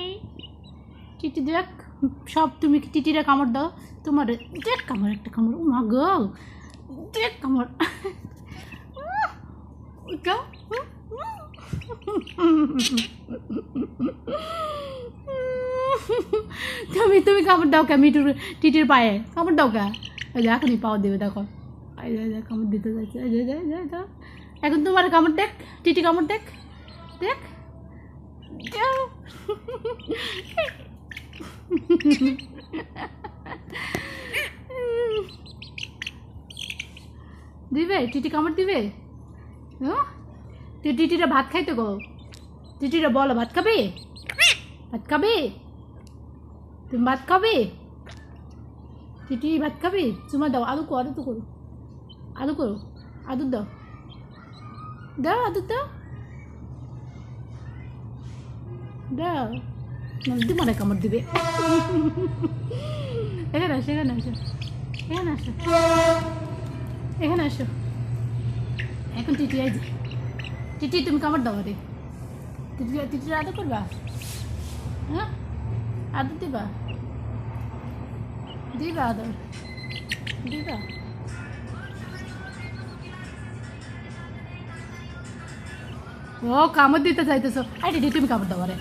এই টিটি দেখ, সব তুমি টিটিরা কামড় দাও, তোমার দেখ কামড়, একটা কামড়, ও মা গো, দেখ কামড়, উঠো। তুমি তুমি কামড় দাও কে মিঠুর টিটির পায়ে, কামড় দাও কে, এখনই পাও দেবে, দেখো কামড় দিতে যাচ্ছে, এখন তোমার কামড় দেখ, টিটি কামড় দেখ, দেখ দিবে, টিটি কামড় দিবে। তুই টিটিরা ভাত খাইতে গো, টিটিরা বলো ভাত খাবে, ভাত খাবে, তুমি ভাত খাবে, টিটি ভাত খাবে, চুমা দাও, আলু করো, আলু তো করো, আলু করো, আদুর দাও, দাও আদুর দাও, দাও, তোমার কামড় দিবে। এখানে আসো, এখানে আসো, এখানে আসো, এখানে আসো, এখন টিটি আই, টিটি তুমি কামড় দাও রে, টিটির আদর করবা, হ্যাঁ আদর দিবা, দিবা আদর দিবা। ও কামড় দিতে চাইতেছো, আই টিটি তুমি কামড় দাও রে।